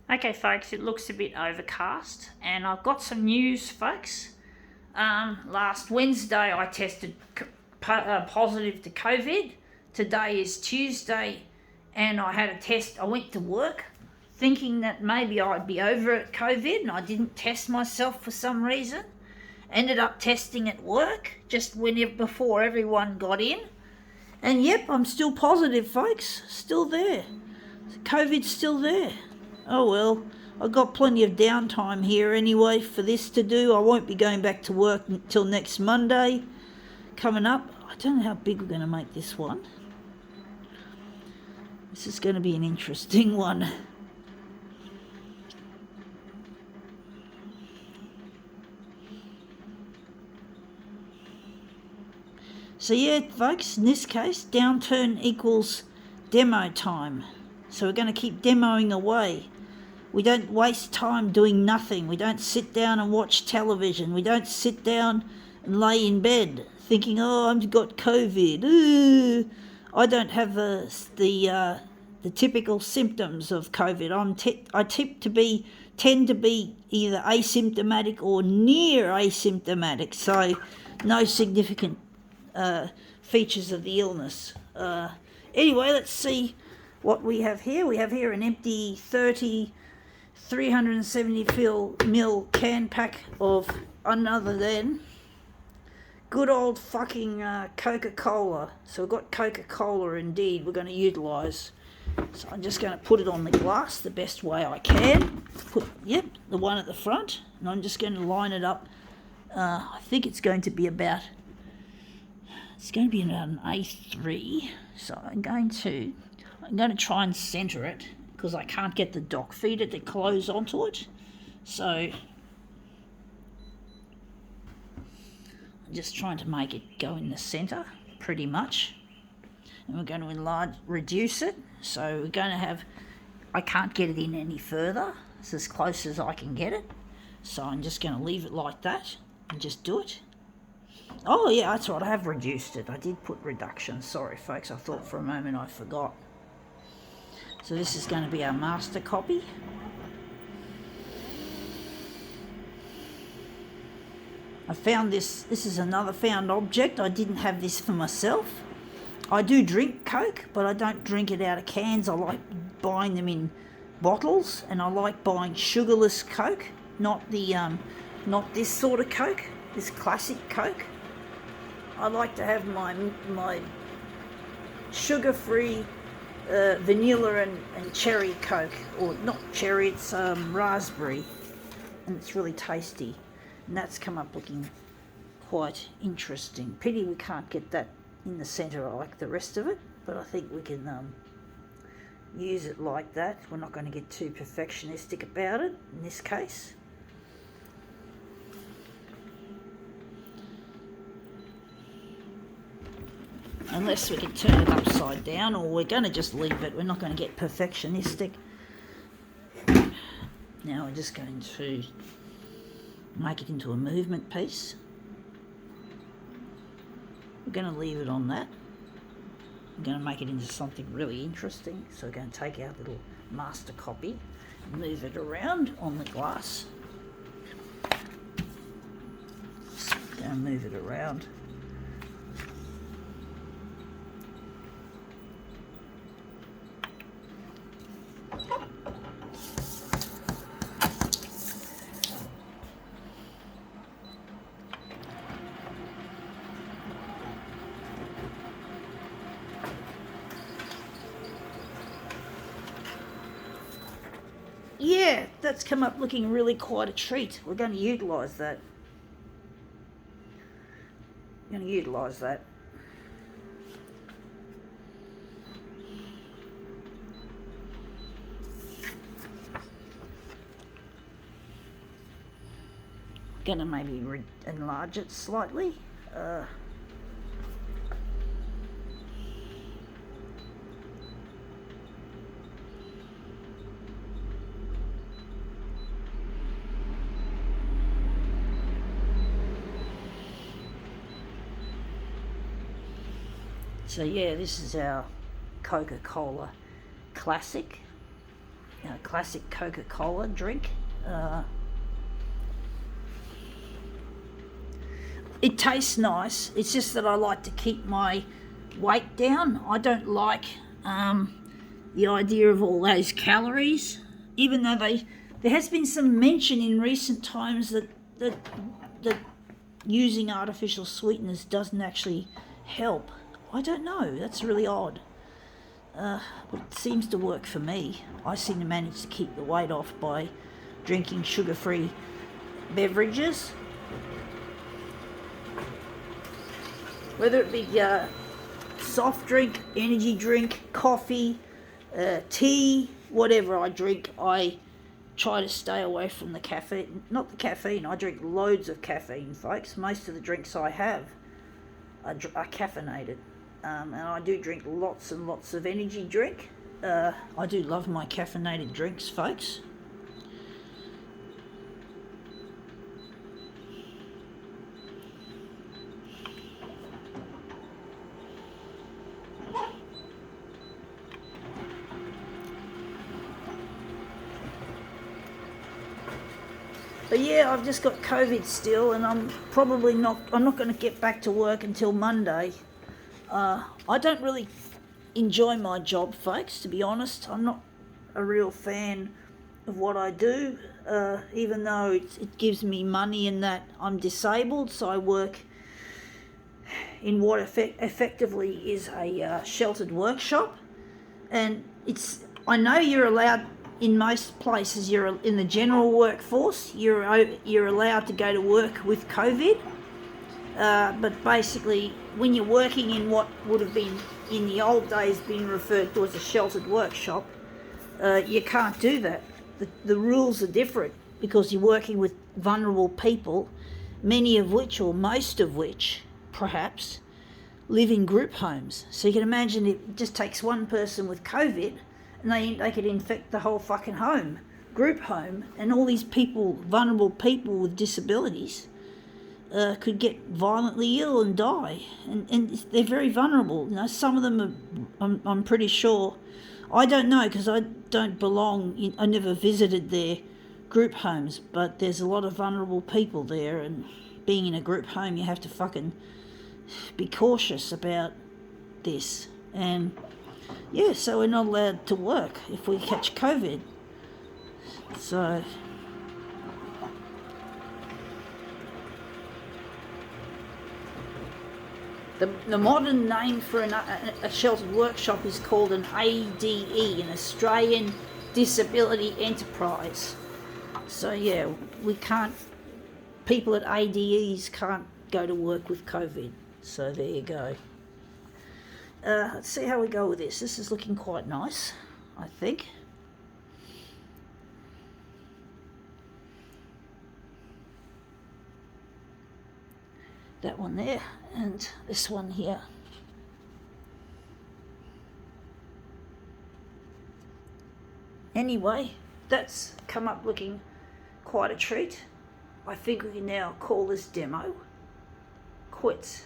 Okay, folks, it looks a bit overcast, and I've got some news, folks. Last Wednesday, I tested positive to COVID. Today is Tuesday, and I had a test. I went to work thinking that maybe I'd be over it, COVID, and I didn't test myself for some reason. Ended up testing at work just before everyone got in. And yep, I'm still positive, folks. Still there. COVID's still there. Oh well, I've got plenty of downtime here anyway for this to do. I won't be going back to work until next Monday. Coming up, I don't know how big we're going to make this one. This is going to be an interesting one. So yeah, folks, in this case, downturn equals demo time. So we're going to keep demoing away. We don't waste time doing nothing. We don't sit down and watch television. We don't sit down and lay in bed thinking, oh, I've got COVID. Ooh. I don't have the typical symptoms of COVID. I tend to be either asymptomatic or near asymptomatic. So no significant features of the illness. Anyway, let's see what we have here. We have here an empty 370ml can pack of none other than good old fucking Coca-Cola. So we've got Coca-Cola indeed we're going to utilise. So I'm just going to put it on the glass the best way I can. Yep, the one at the front. And I'm just going to line it up. I think it's going to be about an A3. So I'm going to try and centre it because I can't get the dock feeder to close onto it. So I'm just trying to make it go in the centre pretty much. And we're going to reduce it. So we're going to have, I can't get it in any further. It's as close as I can get it. So I'm just going to leave it like that and just do it. Oh yeah, that's right, I have reduced it. I did put reduction. Sorry folks, I thought for a moment I forgot. So this is going to be our master copy. I found this is another found object. I didn't have this for myself. I do drink Coke, but I don't drink it out of cans. I like buying them in bottles, and I like buying sugarless Coke, not this sort of Coke, this classic Coke. I like to have my sugar-free vanilla and cherry Coke, or not cherry, it's raspberry, and it's really tasty. And that's come up looking quite interesting. Pity we can't get that in the centre like the rest of it, but I think we can use it like that. We're not going to get too perfectionistic about it in this case. Unless we can turn it upside down, or we're going to just leave it. We're not going to get perfectionistic. Now we're just going to make it into a movement piece. We're going to leave it on that. I'm going to make it into something really interesting. So we're going to take our little master copy and move it around on the glass. So we're going to move it around. Yeah, that's come up looking really quite a treat. We're going to utilise that. Going to maybe enlarge it slightly. So yeah, this is our Coca-Cola Classic. classic Coca-Cola drink. It tastes nice. It's just that I like to keep my weight down. I don't like the idea of all those calories, even though there has been some mention in recent times that using artificial sweeteners doesn't actually help. I don't know. That's really odd. But it seems to work for me. I seem to manage to keep the weight off by drinking sugar-free beverages. Whether it be soft drink, energy drink, coffee, tea, whatever I drink, I try to stay away from the caffeine. Not the caffeine, I drink loads of caffeine, folks. Most of the drinks I have are caffeinated. And I do drink lots and lots of energy drink. I do love my caffeinated drinks, folks. But yeah, I've just got COVID still, and I'm not going to get back to work until Monday. I don't really enjoy my job, folks, to be honest. I'm not a real fan of what I do, even though it gives me money in that I'm disabled, so I work in what effectively is a sheltered workshop. And I know you're allowed, in most places, you're in the general workforce, you're allowed to go to work with COVID. But basically, when you're working in what would have been, in the old days, been referred to as a sheltered workshop, you can't do that. The rules are different because you're working with vulnerable people, many of which, or most of which, perhaps, live in group homes. So you can imagine it just takes one person with COVID and they could infect the whole fucking home, group home, and all these people, vulnerable people with disabilities, could get violently ill and die, and they're very vulnerable. You know, some of them are, I'm pretty sure, I don't know because I don't belong, I never visited their group homes, but there's a lot of vulnerable people there, and being in a group home, you have to fucking be cautious about this. And yeah, so we're not allowed to work if we catch COVID. So the modern name for a sheltered workshop is called an ADE, an Australian Disability Enterprise. So yeah, people at ADEs can't go to work with COVID. So there you go. Let's see how we go with this. This is looking quite nice, I think. That one there, and this one here. Anyway, that's come up looking quite a treat. I think we can now call this demo quits.